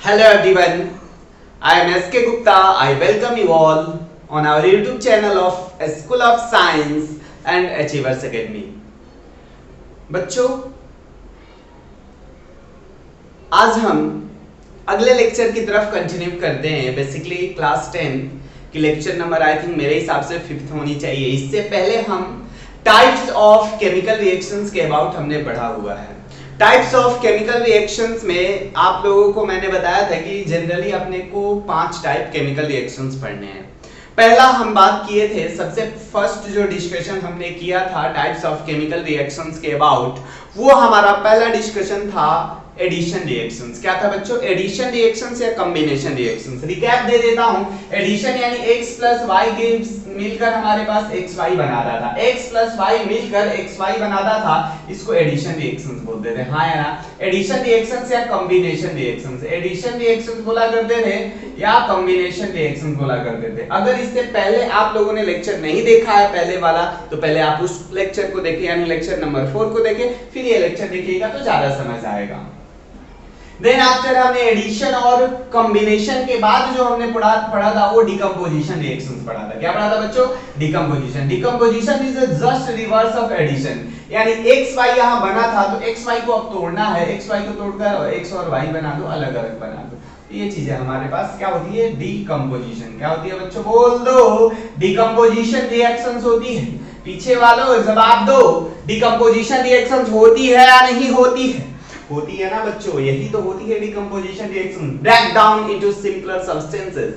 Hello everyone, I am SK Gupta. I welcome you all on our YouTube channel of School of Science and Achievers Academy. बच्चों, आज हम अगले lecture की तरफ continue करते हैं. बेसिकली क्लास 10 की लेक्चर नंबर आई थिंक मेरे हिसाब से 5th होनी चाहिए. इससे पहले हम टाइप्स ऑफ केमिकल रिएक्शंस के अबाउट हमने पढ़ा हुआ है. टाइप्स ऑफ केमिकल रिएक्शंस में आप लोगों को मैंने बताया था कि जनरली अपने को 5 टाइप केमिकल रिएक्शंस पढ़ने हैं. पहला हम बात किए थे, सबसे फर्स्ट जो डिस्कशन हमने किया था टाइप्स ऑफ केमिकल रिएक्शंस के अबाउट, वो हमारा पहला डिस्कशन था एडिशन रिएक्शंस. क्या था बच्चों? एडिशन रिएक्शंस या कॉम्बिनेशन रिएक्शंस. रिकैप दे देता हूं. एडिशन यानी x प्लस वाई मिलकर हमारे पास xy बनाता था. x प्लस वाई मिलकर xy बनाता था. इसको एडिशन रिएक्शंस बोलते थे. हाँ या ना? एडिशन रिएक्शंस या कॉम्बिनेशन रिएक्शंस. एडिशन रिएक्शंस बोला करते थे या कॉम्बिनेशन रिएक्शंस बोला करते थे. अगर इससे पहले आप लोगों ने लेक्चर नहीं देखा है पहले वाला, तो पहले आप उस लेक्चर को देखिए, यानी लेक्चर नंबर 4 को देखिए, फिर ये लेक्चर देखिएगा तो ज्यादा समझ आएगा. देन आफ्टर हमने एडिशन और कॉम्बिनेशन के बाद जो हमने पढ़ा था वो डिकम्पोजिशन रिएक्शंस पढ़ा था. क्या पढ़ा था बच्चों? Decomposition. Decomposition is just reverse of addition. यानी xy यहां बना था तो xy को अब तोड़ना है. xy को तोड़कर x और y बना दो, अलग अलग बना दो. ये चीजें हमारे पास क्या होती है? डिकम्पोजिशन. क्या होती है बच्चों? बोल दो. डिकम्पोजिशन रिएक्शंस होती है. पीछे वालों जवाब दो. डिकम्पोजिशन रिएक्शंस होती है या नहीं होती है? होती है ना बच्चों, यही तो होती है decomposition reaction. Break down into simpler substances.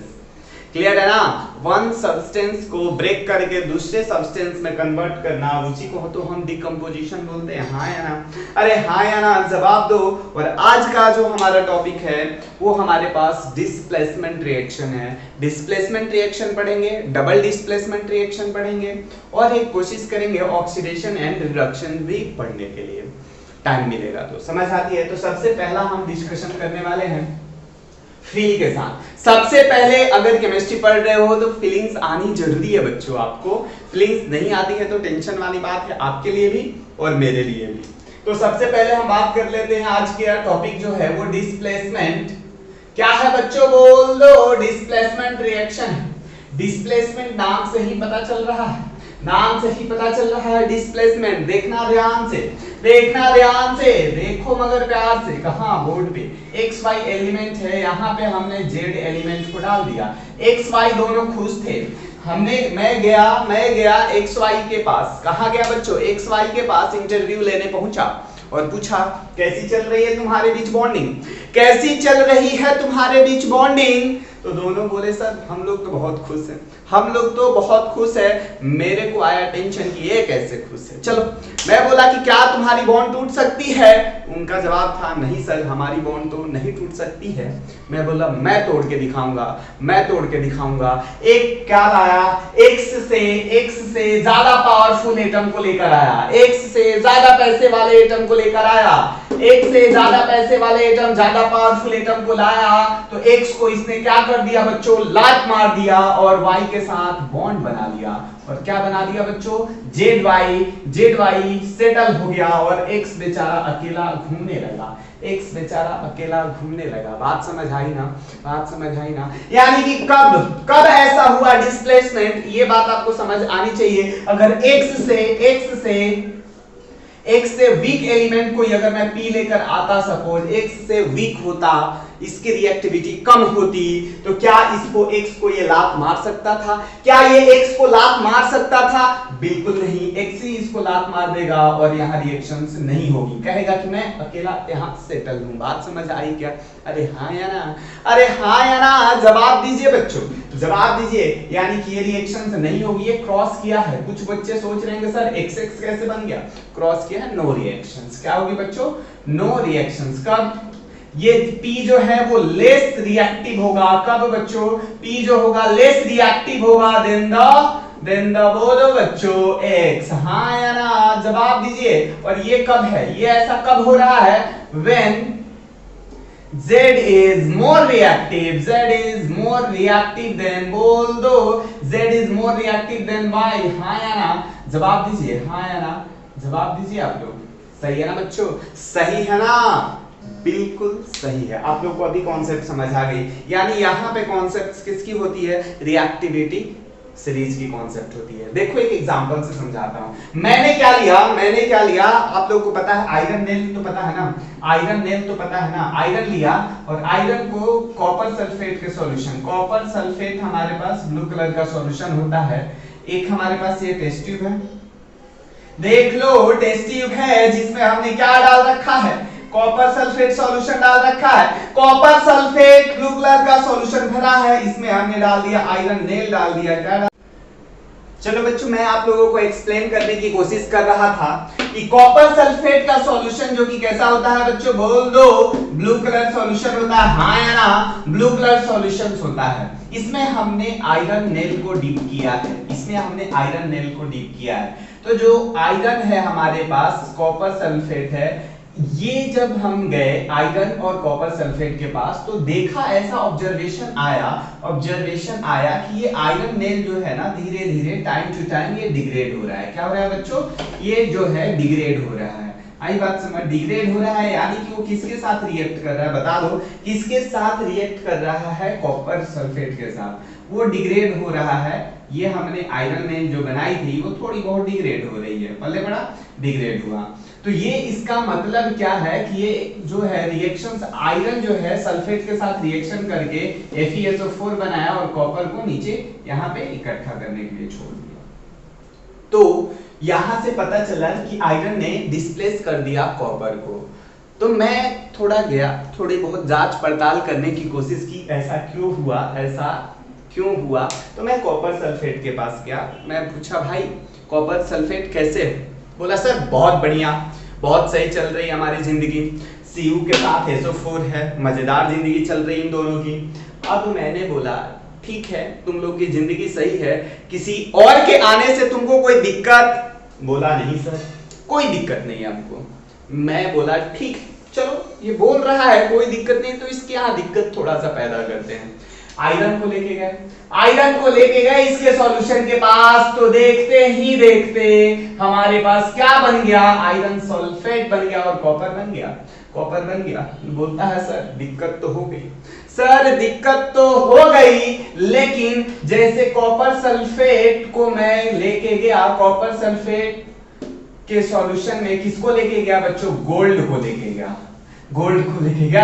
Clear है ना? वन सब्सटेंस को ब्रेक करके दूसरे सब्सटेंस में कन्वर्ट करना, उसी को तो हम डिकम्पोजिशन बोलते हैं. हाँ या ना? अरे हाँ या ना जवाब दो. और आज का जो हमारा टॉपिक है वो हमारे पास डिस्प्लेसमेंट रिएक्शन है. डिस्प्लेसमेंट रिएक्शन पढ़ेंगे, डबल डिस्प्लेसमेंट रिएक्शन पढ़ेंगे, और एक कोशिश करेंगे ऑक्सीडेशन एंड रिडक्शन भी पढ़ने के लिए. टाइम मिलेगा तो समझ आती है. तो सबसे पहला हम डिस्कशन करने वाले हैं फील के साथ. सबसे पहले अगर केमिस्ट्री पढ़ रहे हो तो फीलिंग्स आनी जरूरी है बच्चों. आपको फीलिंग्स नहीं आती है तो टेंशन वाली बात है आपके लिए भी और मेरे लिए भी. तो सबसे पहले हम बात कर लेते हैं. आज के टॉपिक जो है वो डिस्प्लेसमेंट. क्या है बच्चों? बोल दो. Displacement reaction. डिस्प्लेसमेंट नाम से ही पता चल रहा है. नाम से ही पता चल रहा है डिस्प्लेसमेंट. देखना ध्यान से, देखना ध्यान से, देखो मगर प्यार से. कहां? बोर्ड पे एक्स वाई एलिमेंट है, यहाँ पे हमने जेड एलिमेंट को डाल दिया. एक्स वाई दोनों खुश थे. मैं गया एक्स वाई के पास. कहां गया बच्चों? एक्स वाई के पास इंटरव्यू लेने पहुंचा और पूछा कैसी चल रही है तुम्हारे बीच बॉन्डिंग, कैसी चल रही है तुम्हारे बीच बॉन्डिंग. तो दोनों बोले सर हम लोग तो बहुत खुश हैं, हम लोग तो बहुत खुश है. मेरे को आया टेंशन कि ये कैसे खुश है. चलो मैं बोला कि क्या तुम्हारी बॉन्ड टूट सकती है? उनका जवाब था नहीं सर हमारी बॉन्ड तो नहीं टूट सकती है. मैं बोला मैं तोड़ के दिखाऊंगा, मैं तोड़ के दिखाऊंगा. एक क्या लाया? एक्स से ज्यादा पावरफुल एटम को लेकर आया. एक्स से ज्यादा पैसे वाले एटम को लेकर आया. एक्स से ज्यादा पैसे वाले एटम, ज्यादा पावरफुल एटम को लाया तो एक्स को इसने क्या कर दिया बच्चों? लात मार दिया और वाई के साथ बॉन्ड बना लिया. और क्या बना दिया बच्चों? जेड वाई सेटल हो गया और एक्स बेचारा अकेला घूमने लगा. एक्स बेचारा अकेला घूमने लगा. बात समझ आई ना? बात समझ आई ना? यानी कि कब ऐसा हुआ डिस्प्लेसमेंट, ये बात आपको समझ आनी चाहिए. अगर एक्स से वीक एलिमेंट कोई अगर मैं पी लेकर आता, सपोज एक्स से वीक होता, इसकी रिएक्टिविटी कम होती, तो क्या इसको एक्स को ये लात मार सकता था? क्या ये एक्स को लात मार सकता था? बिल्कुल नहीं. एक्स ही इसको लात मार देगा और यहाँ रिएक्शंस नहीं होगी. कहेगा कि मैं अकेला यहाँ सेटल हूँ. बात समझ आई क्या? अरे हाँ या ना? अरे हाँ या ना? जवाब दीजिए बच्चों, जवाब दीजिए. यानी कि ये रिएक्शंस नहीं होगी. ये क्रॉस किया है. कुछ बच्चे सोच रहे हैं सर एक्स एक्स कैसे बन गया? क्रॉस किया है. No reactions. क्या होगी बच्चों? No reactions. कब? ये P जो है वो लेस रिएक्टिव होगा. कब बच्चों? P जो होगा लेस रिएक्टिव होगा देन द बोलो बच्चों X. हाँ या ना? जवाब दीजिए. और ये कब है? ये ऐसा कब हो रहा है? When Z is more reactive. Z is more reactive than, बोल दो. Z is more reactive than Y. हाँ या ना? जवाब दीजिए. हाँ या ना? जवाब दीजिए आप लोग. सही है ना बच्चों? सही है ना? बिल्कुल सही है। आप लोग को अभी कॉन्सेप्ट समझ आ गई, यानी यहाँ पे कॉन्सेप्ट किसकी होती है, रिएक्टिविटी सीरीज की कॉन्सेप्ट होती है। देखो एक एग्जांपल से समझाता हूं। मैंने क्या लिया, आप लोग को पता है आयरन नेल तो पता है ना, आयरन लिया और आयरन को कॉपर सल्फेट के सॉल्यूशन, कॉपर सल्फेट हमारे पास ब्लू कलर का सॉल्यूशन होता है। एक हमारे पास ये टेस्ट ट्यूब है, देख लो टेस्ट ट्यूब है जिसमें हमने क्या डाल रखा है, कॉपर सल्फेट सॉल्यूशन डाल रखा है। कॉपर सल्फेट ब्लू कलर का सॉल्यूशन भरा है, इसमें हमने डाल दिया आयरन नेल, डाल दिया क्या। चलो बच्चों मैं आप लोगों को एक्सप्लेन करने की कोशिश कर रहा था कि कॉपर सल्फेट का सॉल्यूशन जो कि कैसा होता है बच्चों, बोल दो ब्लू कलर सॉल्यूशन होता है, हाँ या ना, ब्लू कलर सॉल्यूशन होता है। इसमें हमने आयरन नेल को डीप किया है, तो जो आयरन है हमारे पास, कॉपर सल्फेट है, ये जब हम गए आयरन और कॉपर सल्फेट के पास तो देखा, ऐसा ऑब्जर्वेशन आया कि ये आयरन नेल जो है ना धीरे धीरे टाइम टू टाइम ये डिग्रेड हो रहा है। क्या हो रहा है बच्चों, ये जो है डिग्रेड हो रहा है। आई बात समझ, डिग्रेड हो रहा है यानी कि वो किसके साथ रिएक्ट कर रहा है, बता दो किसके साथ रिएक्ट कर रहा है, कॉपर सल्फेट के साथ वो डिग्रेड हो रहा है। ये हमने आयरन नेल जो बनाई थी वो थोड़ी बहुत डिग्रेड हो रही है, पल्ले बड़ा डिग्रेड हुआ। तो ये इसका मतलब क्या है कि ये जो है रिएक्शंस, आयरन जो है सल्फेट के साथ रिएक्शन करके FeSO4 बनाया और कॉपर को नीचे यहाँ पे इकट्ठा करने के लिए छोड़ दिया। तो यहां से पता चला कि आयरन ने डिस्प्लेस कर दिया कॉपर को। तो मैं थोड़ी बहुत जांच पड़ताल करने की कोशिश की, ऐसा क्यों हुआ। तो मैं कॉपर सल्फेट के पास गया, मैं पूछा भाई कॉपर सल्फेट कैसे हो, बोला सर बहुत बढ़िया, बहुत सही चल रही है हमारी जिंदगी, Cu के साथ SO4 है, मजेदार जिंदगी चल रही इन दोनों की। अब मैंने बोला ठीक है तुम लोग की जिंदगी सही है, किसी और के आने से तुमको कोई दिक्कत, बोला नहीं सर कोई दिक्कत नहीं है हमको। मैं बोला ठीक चलो ये बोल रहा है कोई दिक्कत नहीं, तो इसके यहाँ दिक्कत थोड़ा सा पैदा करते हैं। आयरन को लेके गए इसके सॉल्यूशन के पास, तो देखते ही देखते हमारे पास क्या बन गया, आयरन सल्फेट बन गया और कॉपर बन गया। बोलता है सर दिक्कत तो हो गई, लेकिन जैसे कॉपर सल्फेट को मैं लेके गया, कॉपर सल्फेट के सॉल्यूशन में किसको लेके गया बच्चों, गोल्ड को लेके गया,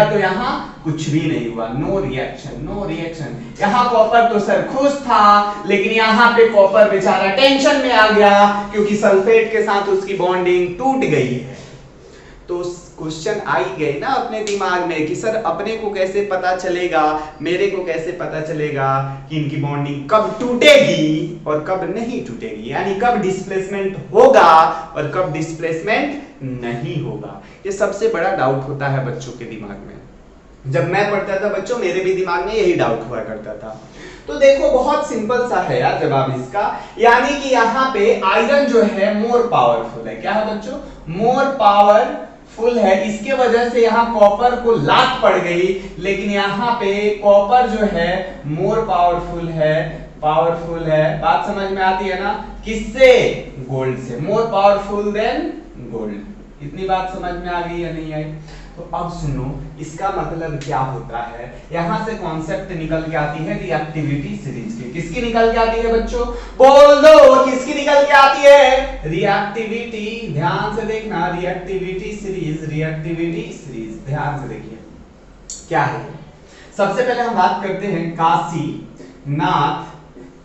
तो यहाँ कुछ भी नहीं हुआ, नो रिएक्शन। यहाँ कॉपर तो सर खुश था, लेकिन यहाँ पे कॉपर बेचारा टेंशन में आ गया क्योंकि सल्फेट के साथ उसकी बॉन्डिंग टूट गई है। तो क्वेश्चन आई गई ना अपने दिमाग में कि सर अपने को कैसे पता चलेगा, मेरे को कैसे पता चलेगा कि इनकी बॉन्डिंग कब टूटेगी और कब नहीं टूटेगी, यानी कब डिस्प्लेसमेंट होगा और कब डिस्प्लेसमेंट नहीं होगा। ये सबसे बड़ा डाउट होता है बच्चों के दिमाग में। जब मैं पढ़ता था बच्चों मेरे भी दिमाग में यही डाउट हुआ करता था। तो देखो बहुत सिंपल सा है यार जवाब इसका, यानी कि यहाँ पे आयरन जो है मोर पावरफुल है। क्या है बच्चों, मोर पावरफुल है, इसके वजह से यहाँ कॉपर को लात पड़ गई, लेकिन यहाँ पे कॉपर जो है मोर पावरफुल है। बात समझ में आती है ना, किससे, गोल्ड से, मोर पावरफुल देन गोल्ड। इतनी बात समझ में आ गई या नहीं आई। तो अब सुनो इसका मतलब क्या होता है, यहां से कॉन्सेप्ट निकल के आती है रिएक्टिविटी सीरीज की। किसकी निकल के आती है बच्चों, बोल दो किसकी निकल के आती है, रिएक्टिविटी। ध्यान से देखना, रिएक्टिविटी सीरीज, ध्यान से देखिए क्या है। सबसे पहले हम बात करते हैं काशीनाथ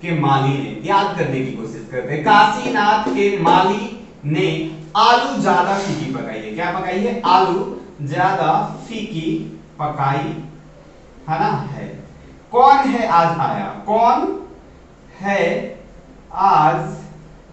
के माली ने, याद करने की कोशिश करते हैं। काशीनाथ के माली ने आलू ज्यादा फीकी पकाई है। क्या पकाई है, आलू ज्यादा फीकी पकाई है ना, है। कौन है आज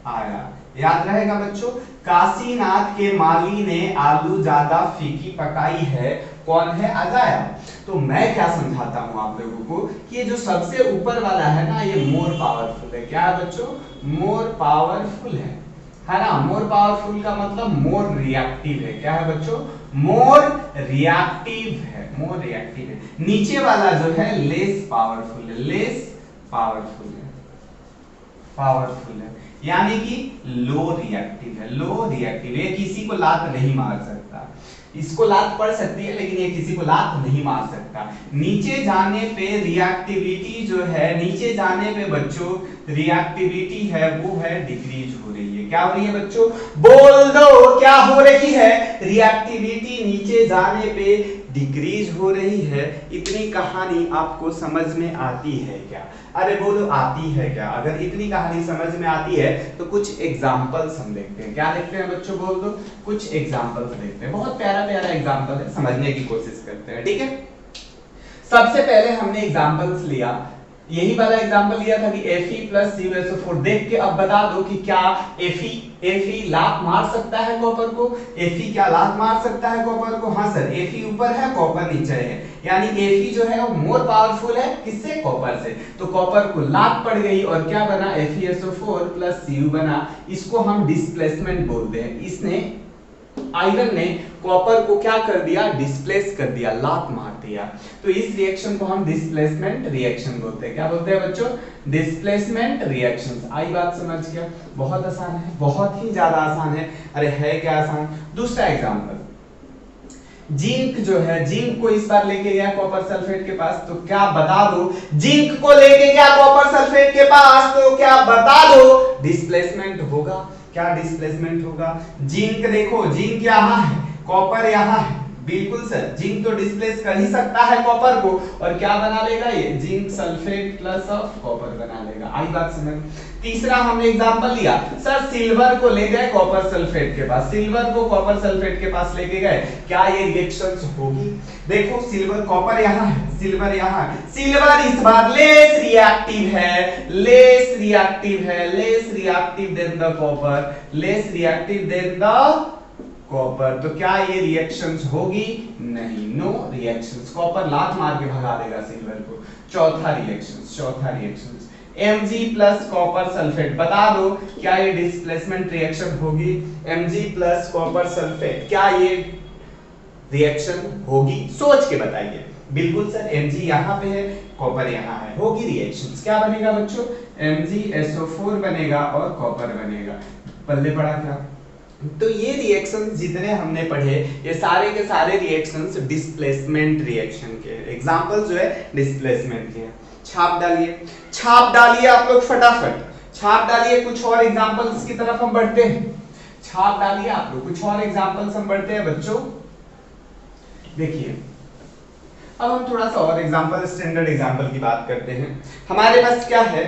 आया, याद रहेगा बच्चों, काशीनाथ के माली ने आलू ज्यादा फीकी पकाई है, कौन है, आज आया। तो मैं क्या समझाता हूं आप लोगों को कि ये जो सबसे ऊपर वाला है ना, ये मोर पावरफुल है। क्या है बच्चों, मोर पावरफुल है ना। मोर पावरफुल का मतलब मोर रिएक्टिव है। क्या है बच्चों, मोर रिएक्टिव है। नीचे वाला जो है लेस पावरफुल है, यानी कि लो रिएक्टिव है। ये किसी को लात नहीं मार सकता, इसको लात पड़ सकती है लेकिन ये किसी को लात नहीं मार सकता। नीचे जाने पे रिएक्टिविटी जो है, नीचे जाने पे बच्चों रिएक्टिविटी है वो है डिक्रीज हो रही है। क्या हो रही है बच्चों? बोल दो क्या हो रही है? रिएक्टिविटी नीचे जाने पे डिक्रीज हो रही है। इतनी कहानी आपको समझ में आती है क्या? अरे बोलो आती है क्या? अगर इतनी कहानी समझ में आती है तो कुछ एग्जांपल्स हम देखते हैं। क्या देखते हैं बच्चों? बोल दो। कुछ एग्जांपल्स देखते हैं। बहुत प्यारा प्यारा एग्जांपल है, समझने की कोशिश करते हैं। ठीक है, सबसे पहले हमने एग्जांपल्स लिया, यही वाला एग्जांपल लिया था कि Fe प्लस CuSO4। देख के अब बता दो कि क्या Fe लात मार सकता है कॉपर को? Fe क्या लात मार सकता है कॉपर को? हाँ सर, Fe ऊपर है कॉपर नीचे है, यानी Fe जो है वो मोर पावरफुल है किससे? कॉपर से। तो कॉपर को लात पड़ गई और क्या बना? FeSO4 प्लस Cu बना। इसको हम डिस्प्लेसमेंट बोलते हैं। इसने, आयरन ने कॉपर को क्या कर दिया? डिस्प्लेस कर दिया, लात मार दिया। तो इस रिएक्शन को हम डिस्प्लेसमेंट रिएक्शन बोलते हैं। क्या बोलते हैं बच्चों? Displacement reactions. आई बात समझ गया? बहुत आसान है, बहुत ही ज्यादा आसान है। अरे है क्या आसान? दूसरा एग्जांपल, जिंक जो है, जिंक को इस बार लेके गया कॉपर सल्फेट के पास, तो क्या बता दो? जिंक को लेके गया कॉपर सल्फेट के पास, तो क्या बता दो? डिस्प्लेसमेंट होगा। क्या डिस्प्लेसमेंट होगा? जिंक देखो, जिंक यहां है, कॉपर यहां है, बिल्कुल सर, जिंक तो डिस्प्लेस कर ही सकता है कॉपर को, और क्या बना लेगा ये? Zinc sulphate plus of copper बना लेगा। आई बात समझ? तीसरा हमने एग्जांपल लिया, सर सिल्वर को ले गए कॉपर सल्फेट के पास, सिल्वर को कॉपर सल्फेट के पास लेके गए, क्या ये रिएक्शंस होगी? देखो सिल्वर, कॉपर यहां है, सिल्वर यहां है, सिल्वर इस बार लेस रिएक्टिव है, लेस रिएक्टिव है, less reactive than the copper, less reactive than the copper. तो क्या ये रिएक्शंस होगी? नहीं, नो रिएक्शंस। कॉपर लात मार के भगा देगा सिल्वर को। चौथा reactions Mg plus copper sulphate, बता दो क्या ये डिस्प्लेसमेंट रिएक्शन होगी? Mg प्लस कॉपर सल्फेट, क्या ये रिएक्शन होगी? सोच के बताइए। बिल्कुल सर, Mg यहाँ पे है, कॉपर यहाँ है, होगी रिएक्शंस। क्या बनेगा बच्चों? MgSO4 बनेगा और कॉपर बनेगा। पल्ले पड़ा क्या? तो ये रिएक्शंस जितने हमने पढ़े, ये सारे के सारे रिएक्शंस डिस्प्लेसमेंट रिएक्शन के एग्जांपल जो है डिस्प्लेसमेंट के हैं। छाप डालिए, छाप डालिए आप लोग फटाफट, छाप डालिए। कुछ और एग्जांपल्स की तरफ हम बढ़ते हैं। छाप डालिए आप लोग, कुछ और एग्जांपल्स हम बढ़ते हैं बच्चों। देखिए अब हम थोड़ा सा और एग्जांपल, स्टैंडर्ड एग्जांपल की बात करते हैं। हमारे पास क्या है?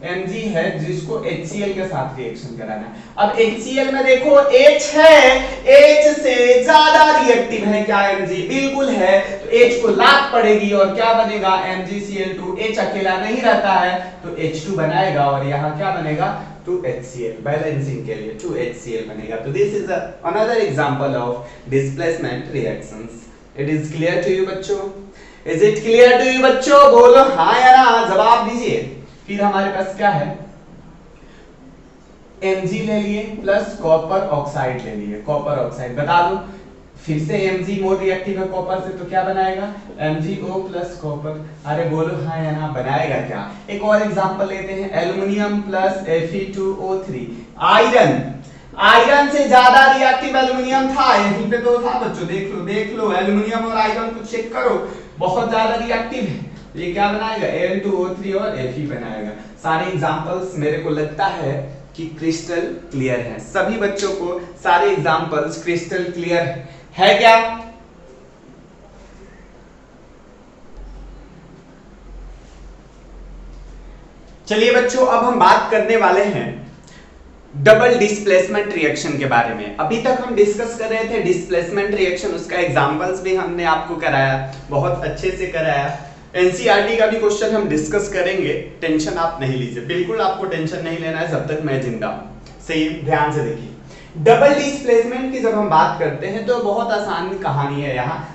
Mg है जिसको HCl के साथ रिएक्शन कराना है। अब HCl में देखो H है, H से ज्यादा रिएक्टिव है क्या Mg? बिल्कुल है। तो H को लात पड़ेगी और क्या बनेगा? MgCl2। H अकेला नहीं रहता है तो H2 बनाएगा और यहाँ क्या बनेगा? 2HCl, बैलेंसिंग के लिए 2HCl बनेगा। तो this is another example of displacement reactions. It is clear to you बच्चों? Is it clear to you बच्चों? बोलो हाँ या ना, जवाब दीजिए। फिर हमारे पास क्या है? Mg ले लिए प्लस कॉपर ऑक्साइड ले लिए, कॉपर ऑक्साइड, बता दो फिर से Mg मोर रिएक्टिव है कॉपर से, तो क्या बनाएगा? MgO plus copper. अरे बोलो हाँ या ना, बनाएगा क्या? एक और एग्जांपल लेते हैं, एल्युमिनियम प्लस Fe2O3। आयरन से ज्यादा रिएक्टिव एल्युमिनियम था, यहीं पे तो था बच्चों, देख लो एल्युमिनियम और आयरन को चेक करो, बहुत ज्यादा रिएक्टिव है। ये क्या बनाएगा? Al2O3 और Fe बनाएगा। सारे एग्जांपल्स मेरे को लगता है कि क्रिस्टल क्लियर है, सभी बच्चों को सारे एग्जांपल्स क्रिस्टल क्लियर है क्या? चलिए बच्चों, अब हम बात करने वाले हैं डबल डिस्प्लेसमेंट रिएक्शन के बारे में। अभी तक हम डिस्कस कर रहे थे डिस्प्लेसमेंट रिएक्शन, उसका एग्जांपल्स भी हमने आपको कराया, बहुत अच्छे से कराया। एनसीईआरटी का भी क्वेश्चन हम डिस्कस करेंगे, टेंशन आप नहीं लीजिए, बिल्कुल आपको टेंशन नहीं लेना है जब तक मैं जिंदा हूं। सही, ध्यान से देखिए। डबल डिस्प्लेसमेंट की जब हम बात करते हैं तो बहुत आसान कहानी है।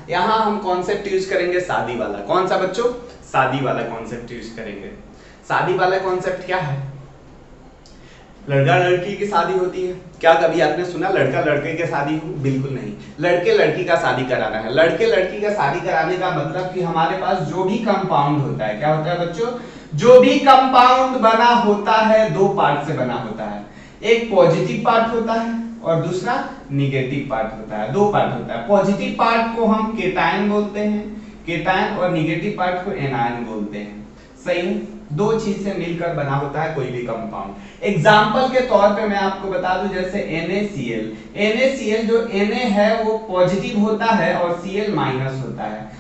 यहाँ हम कॉन्सेप्ट यूज करेंगे शादी वाला। कौन सा बच्चों? शादी वाला कॉन्सेप्ट यूज करेंगे। शादी वाला कॉन्सेप्ट क्या है? लड़का लड़की की शादी होती है, क्या कभी आपने सुना लड़का लड़के की शादी हो? बिल्कुल नहीं, लड़के लड़की का शादी कराना है। लड़के लड़की का शादी कराने का मतलब कि हमारे पास जो भी कंपाउंड होता है, क्या होता है बच्चों? जो भी कंपाउंड बना होता है दो पार्ट से बना होता है, एक पॉजिटिव पार्ट होता है और दूसरा निगेटिव पार्ट होता है। दो पार्ट होता है। पॉजिटिव पार्ट को हम केटायन बोलते हैं, केटायन, और निगेटिव पार्ट को एनायन बोलते हैं। सही है? दो चीज से मिलकर बना होता है कोई भी कंपाउंड। एग्जांपल के तौर पे मैं आपको बता दूं, जैसे NaCl, NaCl जो Na है वो पॉजिटिव होता है और Cl माइनस होता है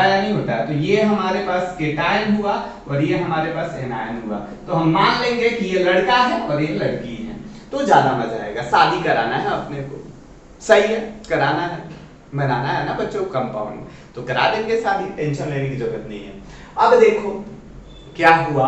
या नहीं होता है? तो ये हमारे पास केटायन हुआ और ये हमारे पास एनायन हुआ। तो हम मान लेंगे कि ये लड़का है और ये लड़की है, तो ज्यादा मजा आएगा। शादी कराना है अपने को, सही है, कराना है, बनाना है ना बच्चों कंपाउंड, तो करा देंगे शादी, टेंशन लेने की जरूरत नहीं है। अब देखो क्या हुआ,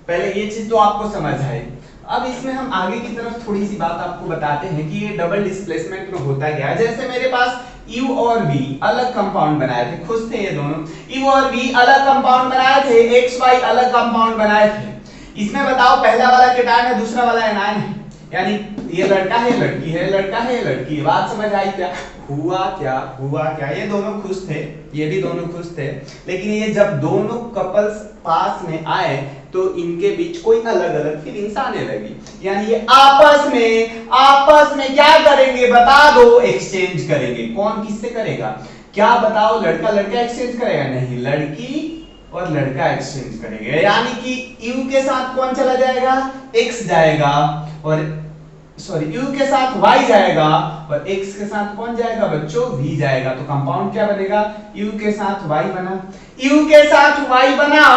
पहले ये चीज तो आपको समझ आए। अब इसमें हम आगे की तरफ थोड़ी सी बात आपको बताते हैं कि ये डबल डिस्प्लेसमेंट में होता क्या है। जैसे मेरे पास U और V अलग कंपाउंड बनाए थे, खुश थे ये दोनों, U और V अलग कंपाउंड बनाए थे, XY अलग कंपाउंड बनाए थे। इसमें बताओ पहला वाला केटायन है, दूसरा वाला एनायन है, यानी ये लड़का है लड़की है, लड़का है लड़की है। बात समझ आई क्या? हुआ क्या, ये दोनों खुश थे, ये भी दोनों खुश थे, लेकिन ये जब दोनों कपल्स पास में आए तो इनके बीच कोई अलग अलग फीलिंग्स आने लगी, यानी ये आपस में क्या करेंगे बता दो? एक्सचेंज करेंगे। कौन किससे करेगा? क्या बताओ? लड़का लड़का एक्सचेंज करेगा? नहीं, लड़की और लड़का एक्सचेंज करेंगे, यानी कि U के साथ कौन चला जाएगा? X जाएगा, और U के साथ Y जाएगा, और X के साथ कौन जाएगा बच्चों? V जाएगा। तो कंपाउंड क्या बनेगा? U के साथ Y बना, U के साथ Y बना,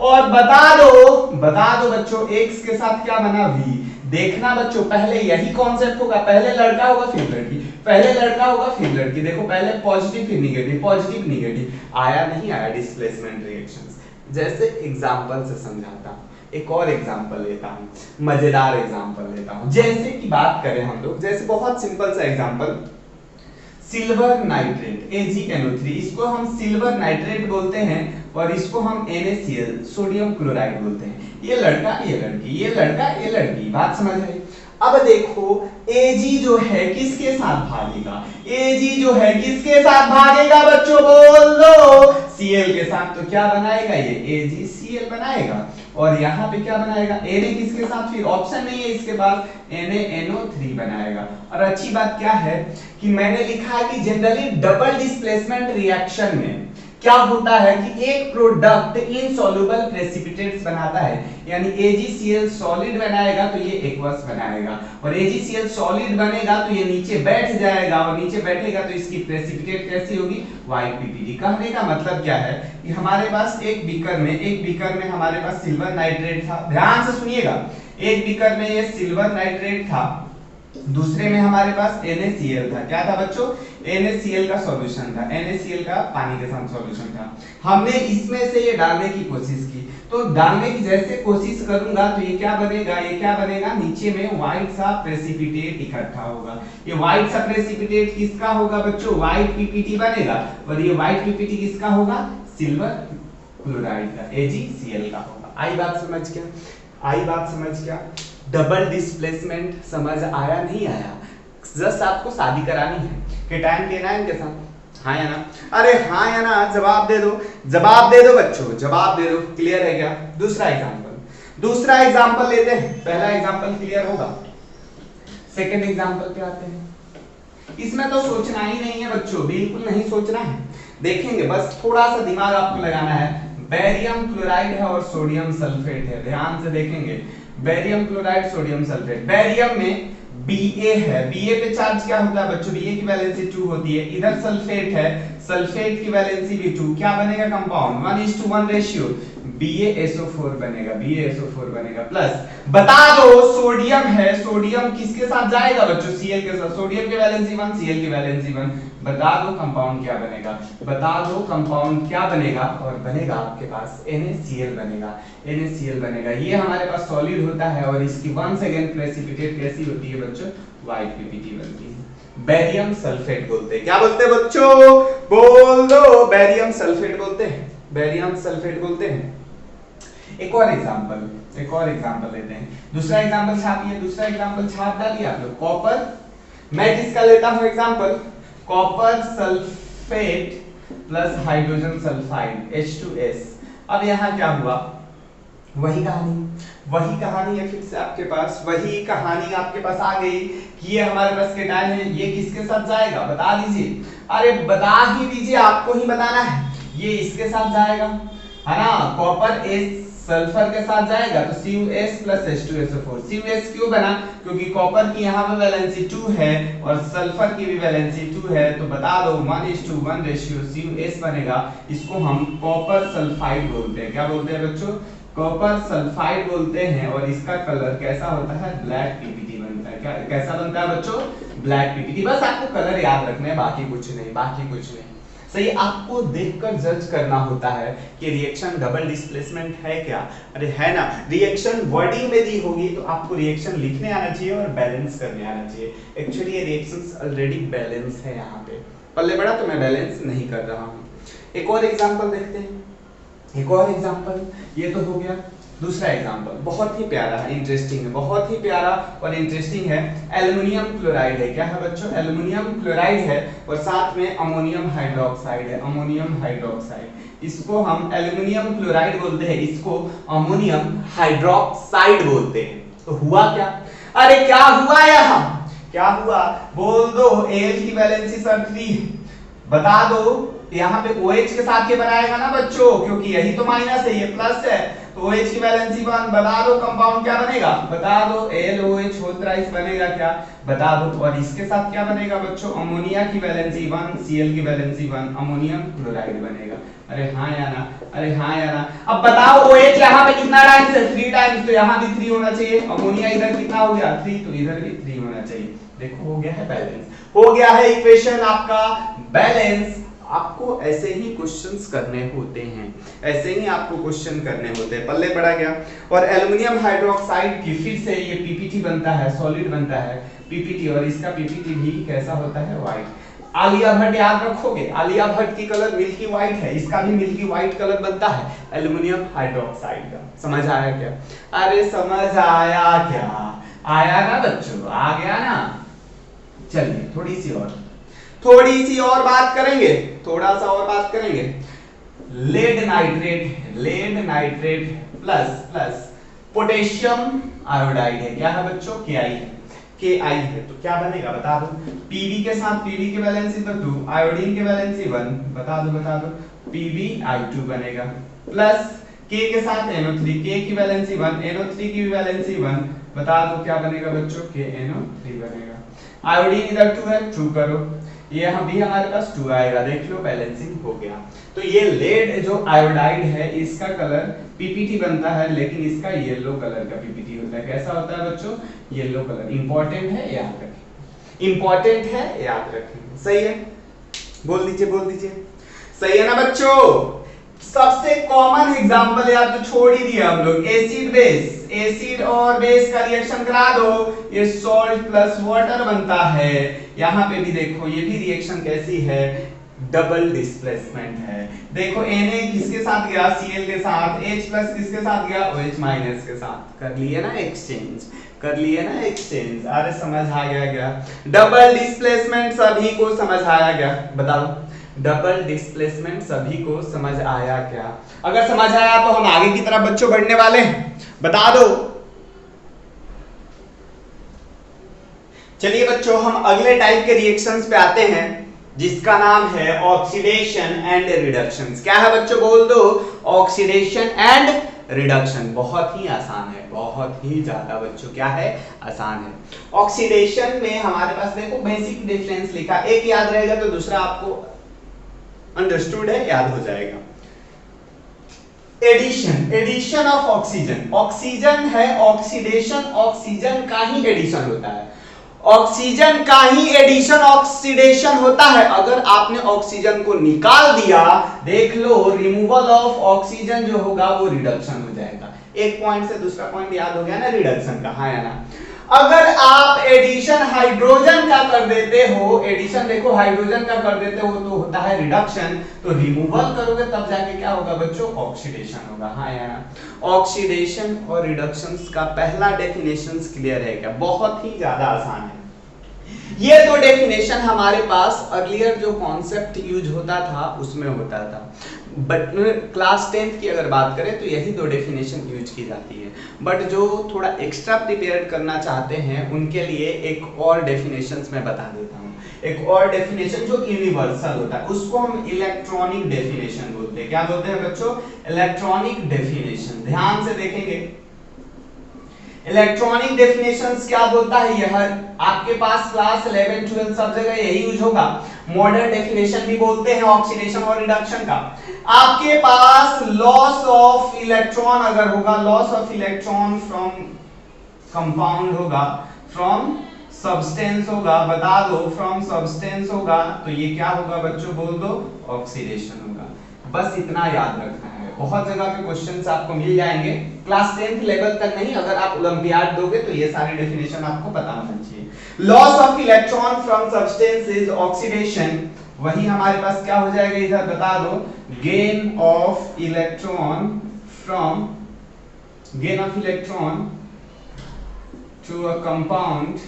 और बता दो बच्चों X के साथ क्या बना? V। देखना बच्चों, पहले यही कॉन्सेप्ट होगा, पहले लड़का होगा फिर लड़की, पहले लड़का होगा फिर लड़की। देखो पहले पॉजिटिव फिर निगेटिव, पॉजिटिव निगेटिव, आया नहीं आया डिस्प्लेसमेंट रिएक्शंस। जैसे एग्जांपल से समझाता हूं, एक और एग्जांपल लेता हूं, मजेदार एग्जांपल लेता हूं। जैसे कि बात करें हम लोग, जैसे बहुत सिंपल सा एग्जांपल, सिल्वर नाइट्रेट AgNO3, इसको हम सिल्वर नाइट्रेट बोलते हैं और इसको हम NaCl सोडियम क्लोराइड बोलते हैं। ये लड़का ये लड़की, ये लड़का ये लड़की, बात समझ आई? अब देखो Ag जो है किसके साथ भागेगा? Ag जो है किसके साथ भागेगा बच्चों, बोल दो? Cl के साथ। तो क्या बनाएगा ये? AgCl बनाएगा। और यहाँ पे क्या बनाएगा? Na किसके साथ? फिर ऑप्शन नहीं है इसके पास, NaNO3 बनाएगा। और अच्छी बात क्या है कि मैंने लिखा है कि जनरली डबल डिस्प्लेसमेंट रिएक्शन में क्या होता है कि एक प्रोडक्ट इनसॉल्युबल प्रेसिपिटेट्स बनाता है, यानी AgCl सॉलिड बनाएगा तो ये एक्वस बनाएगा, और AgCl सॉलिड बनेगा तो ये नीचे बैठ जाएगा, और नीचे बैठेगा तो इसकी प्रेसिपिटेट कैसी होगी? White PPT। कहने का मतलब क्या है कि हमारे पास एक बीकर में हमारे पास सिल्वर नाइट्रेट था, ध्यान से सुनिएगा, एक बीकर में ये सिल्वर नाइट्रेट था, दूसरे में हमारे पास NaCl था। क्या था बच्चों? NaCl का सॉल्यूशन था, NaCl का पानी के साथ सॉल्यूशन था। हमने इसमें से ये डालने की कोशिश की, तो डालने की जैसे कोशिश करूंगा तो ये क्या बनेगा? नीचे में व्हाइट सा प्रेसिपिटेट इकट्ठा होगा। ये व्हाइट सा प्रेसिपिटेट किसका होगा बच्चों? व्हाइट PPT बनेगा, और ये व्हाइट PPT किसका होगा? सिल्वर क्लोराइड का, AgCl का होगा। आई बात समझ क्या? डबल डिस्प्लेसमेंट समझ आया नहीं आया? जस्ट आपको शादी करानी है केटायन के एनायन के साथ, हाँ या ना? अरे हाँ या ना, जवाब दे दो बच्चों, जवाब दे दो। क्लियर है क्या? दूसरा एग्जांपल लेते हैं। पहला एग्जांपल क्लियर होगा, सेकंड एग्जांपल पे आते हैं। इसमें तो सोचना ही नहीं है बच्चों, बिल्कुल नहीं सोचना है, देखेंगे बस, थोड़ा सा दिमाग आपको लगाना है। बेरियम क्लोराइड है और सोडियम सल्फेट है, ध्यान से देखेंगे, barium chloride sodium sulphate. Barium में Ba है, Ba पे चार्ज क्या होता है बच्चों? Ba की वैलेंसी 2 होती है। इधर सल्फेट है, सल्फेट की वैलेंसी भी 2। क्या बनेगा कंपाउंड? 1:1 रेशियो, BaSO4 बनेगा। प्लस बता दो सोडियम है, सोडियम किसके साथ जाएगा बच्चों? Cl के साथ। सोडियम की वैलेंसी 1, Cl की वैलेंसी 1। बता दो कंपाउंड क्या बनेगा? और बनेगा आपके पास NaCl बनेगा। ये हमारे पास सॉलिड होता है और इसकी वंस अगेन प्रेसिपिटेट कैसी होती है बच्चों? व्हाइट PPT बनती है। बेरियम सल्फेट बोलते हैं। क्या बोलते हैं बच्चों? बोल दो। बेरियम सल्फेट बोलते हैं। एक और एग्जांपल लेते हैं। दूसरा एग्जांपल छाप डालिए आप लोग। कॉपर, मैं किसका लेता हूं example? Copper sulphate plus hydrogen sulphide H2S। अब यहां क्या हुआ? वही कहानी है फिर से आपके पास, वही कहानी आपके पास आ गई कि ये हमारे पास केटायन है, ये किसके साथ जाएगा बता दीजिए। अरे बता ही दीजिए, आपको ही बताना है। ये इसके साथ जाएगा है ना, कॉपर एस सल्फर के साथ जाएगा तो CuS + H2SO4। CuS क्यों बना, क्योंकि कॉपर की यहाँ पे वैलेंसी 2 है और सल्फर की भी वैलेंसी 2 है, तो बता दो 1:1 रेशियो CuS बनेगा। इसको हम कॉपर सल्फाइड बोलते हैं। क्या बोलते हैं बच्चों, कॉपर सल्फाइड बोलते हैं। और इसका कलर कैसा होता है, ब्लैक PPT बनता है। क्या कैसा बनता है बच्चों, ब्लैक PPT। बस आपको कलर याद रखना है, बाकी कुछ नहीं। सही, आपको देखकर जज करना होता है कि रिएक्शन डबल डिस्प्लेसमेंट है क्या। अरे है ना, रिएक्शन वर्डिंग में दी होगी तो आपको रिएक्शन लिखने आना चाहिए और बैलेंस करने आना चाहिए। एक्चुअली ये रिएक्शंस ऑलरेडी बैलेंस है, यहाँ पे पल्ले बड़ा तो मैं बैलेंस नहीं कर रहा हूँ। एक और एग्जांपल देखते हैं, एक और एग्जांपल। ये तो हो गया। दूसरा एग्जांपल बहुत ही प्यारा है, इंटरेस्टिंग है, बहुत ही प्यारा और इंटरेस्टिंग है। एल्युमिनियम क्लोराइड है। क्या है बच्चों, एल्युमिनियम क्लोराइड है और साथ में अमोनियम हाइड्रोक्साइड है, अमोनियम हाइड्रोक्साइड। इसको हम एल्युमिनियम क्लोराइड बोलते हैं, इसको अमोनियम हाइड्रोक्साइड बोलते हैं। तो हुआ क्या, अरे क्या हुआ, यहाँ क्या हुआ बोल दो। Al की वैलेंसी सर 3, बता दो यहाँ पे OH के साथ ये बनाएगा ना बच्चों, क्योंकि यही तो माइनस है, ये प्लस है, तो OH की वैलेंसी 1। बता दो कंपाउंड क्या बनेगा, बता दो AlOH होल थ्राइस बनेगा क्या, बता दो। और इसके साथ क्या बनेगा बच्चों, अमोनिया की वैलेंसी 1, Cl की वैलेंसी 1, अमोनियम क्लोराइड बनेगा। अरे हाँ या ना, अरे हाँ या ना। अब बताओ OH यहाँ पे कितना टाइम्स है, 3 टाइम्स, तो यहाँ भी 3 होना चाहिए। अमोनिया इधर कितना हो गया 3, तो इधर भी 3 होना चाहिए। देखो हो गया है बैलेंस, हो गया है इक्वेशन आपका बैलेंस। आपको ऐसे ही क्वेश्चंस करने होते हैं, ऐसे ही आपको क्वेश्चन करने होते हैं। पल्ले पड़ा गया। और एल्युमिनियम हाइड्रोक्साइड की फिर से ये PPT बनता है, सॉलिड बनता है PPT, और इसका PPT भी कैसा होता है, व्हाइट। आलिया भट्ट याद रखोगे, आलिया भट्ट की कलर मिल्की व्हाइट है, इसका भी मिल्की व्हाइट कलर बनता है एल्युमिनियम हाइड्रोक्साइड का। समझ आया क्या, अरे समझ आया क्या, आया ना बच्चों, आ गया ना। चलिए थोड़ी सी और बात करेंगे, थोड़ा सा और बात करेंगे। Lead nitrate plus potassium iodide है। क्या है बच्चों, KI है। तो क्या बनेगा बता दो। Pb के साथ, Pb की वैलेंसी तो 2, आयोडीन की वैलेंसी 1, बता दो PbI2 बनेगा। प्लस K के साथ NO3, K की वैलेंसी 1, NO3 की भी वैलेंसी 1, बता दो क्या बनेगा बच्चों, KNO3 बनेगा। आयोडीन इधर 2 है, ट्रू करो, ये हम भी हमारे पास 2 आएगा, देख लो बैलेंसिंग हो गया। तो ये लेड जो आयोडाइड है इसका कलर PPT बनता है, लेकिन इसका येलो कलर का PPT होता है। कैसा होता है बच्चों, येलो कलर। इंपॉर्टेंट है, याद रखें, इंपॉर्टेंट है, याद रखें। सही है, बोल दीजिए सही है ना बच्चों। सबसे कॉमन एग्जांपल यार तो छोड़ ही दिया हम लोग, एसिड बेस। एसिड और बेस का रिएक्शन करा दो, ये सॉल्ट प्लस वाटर बनता है। यहाँ पे भी देखो, ये भी रिएक्शन कैसी है, डबल डिस्प्लेसमेंट है। देखो Na किसके साथ गया, Cl के साथ, H प्लस किसके साथ गया, OH माइनस के साथ। कर लिए ना एक्सचेंज, अरे समझ आ गया क्या, डबल डिस्प्लेसमेंट सभी को समझ आया क्या, बताओ डबल डिस्प्लेसमेंट सभी को समझ आया क्या। अगर समझ आया तो हम आगे की तरफ बच्चों बढ़ने वाले हैं, बता दो। चलिए बच्चों हम अगले टाइप के रिएक्शंस पे आते हैं, जिसका नाम है ऑक्सीडेशन एंड रिडक्शन। क्या है बच्चों, बोल दो, ऑक्सीडेशन एंड रिडक्शन। बहुत ही आसान है, बहुत ही ज्यादा बच्चों क्या है, आसान है। ऑक्सीडेशन में हमारे पास देखो बेसिक डिफरेंस लिखा, एक याद रहेगा तो दूसरा आपको अंडरस्टूड है, याद हो जाएगा। एडिशन ऑफ ऑक्सीजन, ऑक्सीजन है, ऑक्सीडेशन ऑक्सीजन का ही एडिशन होता है, ऑक्सीजन का ही एडिशन ऑक्सीडेशन होता है। अगर आपने ऑक्सीजन को निकाल दिया, देख लो रिमूवल ऑफ ऑक्सीजन जो होगा वो रिडक्शन हो जाएगा। एक पॉइंट से दूसरा पॉइंट याद हो गया ना रिडक्शन का, हाँ या ना। अगर आप एडिशन हाइड्रोजन का कर देते हो, एडिशन देखो हाइड्रोजन का कर देते हो तो होता है रिडक्शन, तो रिमूवल करोगे तब जाके क्या होगा बच्चों, ऑक्सीडेशन होगा, हाँ या ना। ऑक्सीडेशन और रिडक्शन का पहला डेफिनेशन क्लियर है क्या, बहुत ही ज्यादा आसान है। ये दो डेफिनेशन हमारे पास अर्लियर जो कॉन्सेप्ट यूज होता था उसमें होता था, बट क्लास 10th की अगर बात करें तो यही दो डेफिनेशन यूज की जाती है। बट जो थोड़ा एक्स्ट्रा प्रिपेयर करना चाहते हैं उनके लिए एक और डेफिनेशंस मैं बता देता हूँ। एक और डेफिनेशन जो यूनिवर्सल होता है उसको हम इलेक्ट्रॉनिक डेफिनेशन बोलते हैं। क्या बोलते हैं बच्चों? Electronic definition. ध्यान से देखेंगे इलेक्ट्रॉनिक डेफिनेशंस क्या बोलता है, यह आपके पास क्लास 11 12 सब जगह यही यूज होगा। मॉडर्न डेफिनेशन भी बोलते हैं ऑक्सीडेशन और रिडक्शन का। आपके पास लॉस ऑफ इलेक्ट्रॉन अगर होगा, loss of electron from compound होगा, फ्रॉम सब्सटेंस होगा, बता दो फ्रॉम सब्सटेंस होगा, तो ये क्या होगा बच्चों? बोल दो, ऑक्सीडेशन होगा। बस इतना याद रखना है, बहुत जगह पे क्वेश्चंस आपको मिल जाएंगे, क्लास 10th लेवल तक नहीं, अगर आप ओलंपियाड दोगे तो ये सारी डेफिनेशन आपको पता होना चाहिए। Loss of electron from substance is oxidation, वही हमारे पास क्या हो जाएगा इधर बता दो, gain of electron from, gain of electron to a compound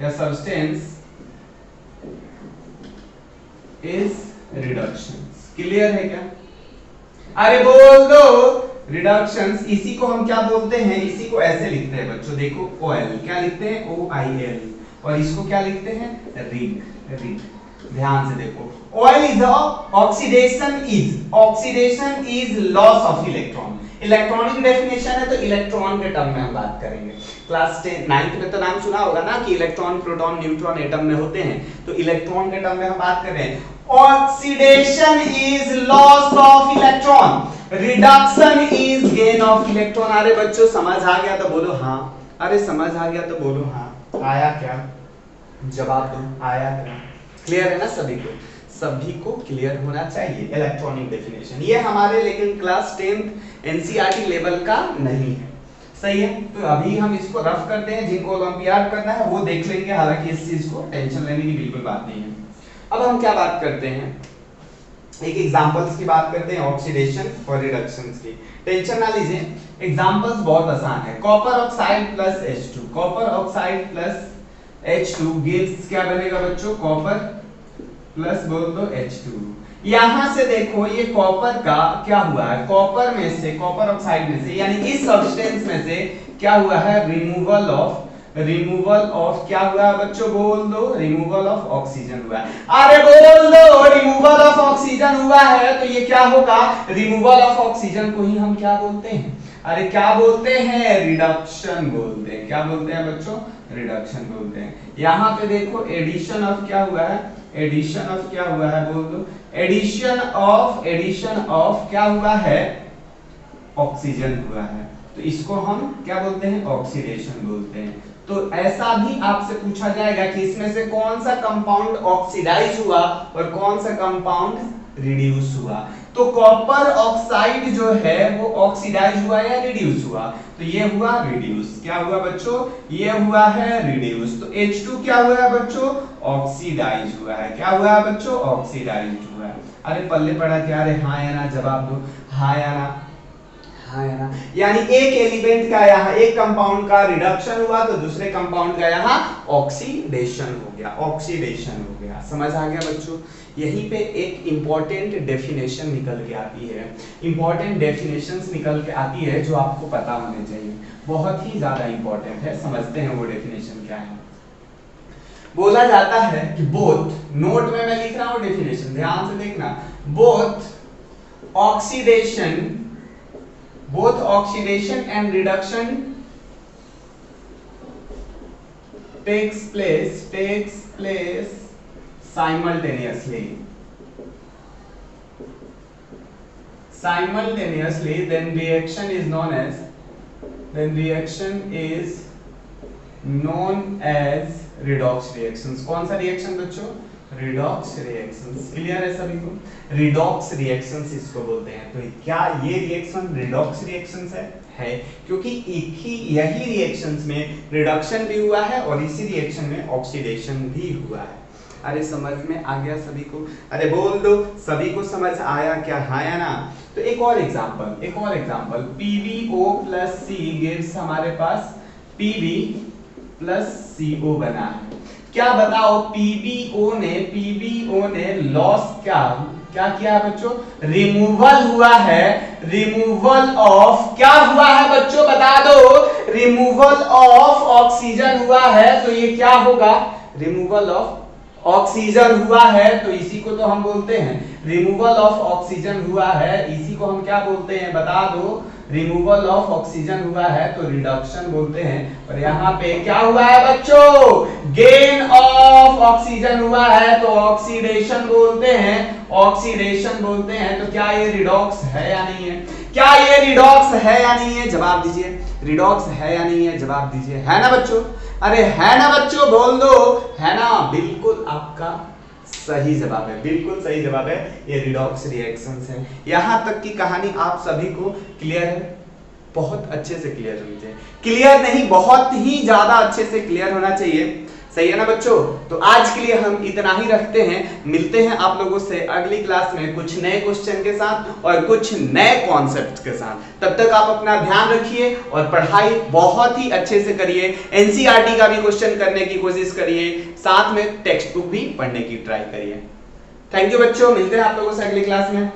या सब्सटेंस इज रिडक्शन। क्लियर है क्या? अरे बोल दो रिडक्शंस। इसी को हम क्या बोलते हैं? इसी को ऐसे लिखते हैं बच्चों, देखो OL क्या लिखते हैं? OIL, और इसको क्या लिखते हैं? रिग। ध्यान से देखो, OL is oxidation is loss of electron. Electronic definition है तो इलेक्ट्रॉन के टर्म में हम बात करेंगे। क्लास 9th में तो नाम सुना होगा ना कि इलेक्ट्रॉन, प्रोटॉन, न्यूट्रॉन एटम में होते हैं, तो इलेक्ट्रॉन के टर्म में हम बात कर रहे हैं। Oxidation is loss of electron, reduction is gain of electron. अरे बच्चों समझ आ गया तो बोलो हाँ, अरे समझ आ गया तो बोलो हाँ। आया क्या? जवाब दो, आया क्या? क्लियर है ना सभी को? सभी को क्लियर होना चाहिए इलेक्ट्रॉनिक डेफिनेशन। ये हमारे लेकिन क्लास 10th एनसीईआरटी लेवल का नहीं है, सही है? तो अभी हम इसको रफ करते हैं, जिनको ओलंपियाड करना है वो देख लेंगे, हालांकि इस चीज को टेंशन लेने की बिल्कुल बात नहीं है। अब हम क्या बात करते हैं, एक एग्जांपल्स की बात करते हैं ऑक्सीडेशन और रिडक्शंस की। टेंशन ना लीजिए, एग्जांपल्स बहुत आसान है। Copper oxide plus H2, copper oxide plus H2 gives क्या बनेगा बच्चों? कॉपर प्लस बोल दो H2। यहां से देखो ये कॉपर का क्या हुआ है, कॉपर में से, कॉपर ऑक्साइड में से, यानी इस सब्सटेंस में से क्या हुआ है? रिमूवल ऑफ क्या हुआ है बच्चों? बोल दो, रिमूवल ऑफ ऑक्सीजन हुआ है। अरे बोल दो, रिमूवल ऑफ ऑक्सीजन हुआ है तो ये क्या होगा? रिमूवल ऑफ ऑक्सीजन को ही हम क्या बोलते हैं? अरे क्या बोलते हैं? रिडक्शन बोलते हैं। क्या बोलते हैं बच्चों? रिडक्शन बोलते हैं। यहां पे देखो एडिशन ऑफ क्या हुआ है? एडिशन ऑफ क्या हुआ है? बोल दो, एडिशन ऑफ क्या हुआ है? ऑक्सीजन हुआ है, तो इसको हम क्या बोलते हैं? ऑक्सीडेशन बोलते हैं। तो ऐसा भी आपसे पूछा जाएगा कि इसमें से कौन सा कंपाउंड ऑक्सीडाइज हुआ और कौन सा कंपाउंड रिड्यूस हुआ। तो कॉपर ऑक्साइड जो है वो ऑक्सीडाइज हुआ या रिड्यूस हुआ? तो ये हुआ रिड्यूस। क्या हुआ बच्चों? ये हुआ है रिड्यूस। तो H2 क्या हुआ है बच्चों? ऑक्सीडाइज हुआ है। क्या हुआ है बच्चों? ऑक्सीडाइज हुआ है। अरे पल्ले पड़ा क्या? अरे हाँ या ना जवाब दो, हाँ या ना, हाँ या ना। यानी एक एलिमेंट का यहाँ, एक कंपाउंड का रिडक्शन हुआ तो दूसरे कंपाउंड का यहाँ ऑक्सीडेशन हो गया, ऑक्सीडेशन हो गया। समझ आ गया बच्चों? यहीं पे एक इंपॉर्टेंट डेफिनेशन निकल के आती है, इंपॉर्टेंट डेफिनेशंस निकल के आती है जो आपको पता होने चाहिए, बहुत ही ज्यादा इंपॉर्टेंट है। समझते हैं वो डेफिनेशन क्या है। बोला जाता है कि बोथ, नोट में मैं लिख रहा हूं डेफिनेशन, ध्यान से देखना, both oxidation and reduction takes place simultaneously, then reaction is known as redox reactions। कौन सा रिएक्शन बच्चों? Redox reactions. क्लियर है सभी को? रिडॉक्स रिएक्शंस इसको बोलते हैं। तो क्या ये रिएक्शन रिडॉक्स रिएक्शंस है क्योंकि यही रिएक्शंस में रिडक्शन भी हुआ है और इसी रिएक्शन में ऑक्सीडेशन भी हुआ है। अरे समझ में आ गया सभी को? अरे बोल दो, सभी को समझ आया क्या? हाँ या ना? तो एक और एग्जांपल, PbO + C गिव्स हमारे पास Pb + CO बना है। क्या बताओ, पीबीओ ने लॉस क्या क्या किया है बच्चों, रिमूवल हुआ है, रिमूवल ऑफ क्या हुआ है बच्चों बता दो, रिमूवल ऑफ ऑक्सीजन हुआ है, तो ये क्या होगा, रिमूवल ऑफ ऑक्सीजन हुआ है, तो इसी को तो हम बोलते हैं रिमूवल ऑफ ऑक्सीजन हुआ है, इसी को हम क्या बोलते हैं बता दो, रिमूवल ऑफ ऑक्सीजन हुआ है तो रिडक्शन बोलते हैं। और यहाँ पे क्या हुआ है बच्चों, गेन ऑफ ऑक्सीजन हुआ है तो ऑक्सीडेशन बोलते हैं, ऑक्सीडेशन बोलते हैं। तो क्या ये रिडॉक्स है या नहीं है, क्या ये रिडॉक्स है या नहीं है, जवाब दीजिए, रिडॉक्स है या नहीं है, जवाब दीजिए, है ना बच्चों, अरे है ना बच्चों, बोल दो, है ना, बिल्कुल आपका सही जवाब है, बिल्कुल सही जवाब है, ये रिडॉक्स रिएक्शंस है। यहां तक की कहानी आप सभी को क्लियर है, बहुत अच्छे से क्लियर होनी चाहिए, क्लियर नहीं बहुत ही ज्यादा अच्छे से क्लियर होना चाहिए, सही है ना बच्चों। तो आज के लिए हम इतना ही रखते हैं, मिलते हैं आप लोगों से अगली क्लास में कुछ नए क्वेश्चन के साथ और कुछ नए कॉन्सेप्ट्स के साथ। तब तक आप अपना ध्यान रखिए और पढ़ाई बहुत ही अच्छे से करिए, एनसीईआरटी का भी क्वेश्चन करने की कोशिश करिए, साथ में टेक्स्ट बुक भी पढ़ने की ट्राई करिए। थैंक यू बच्चों, मिलते हैं आप लोगों से अगली क्लास में।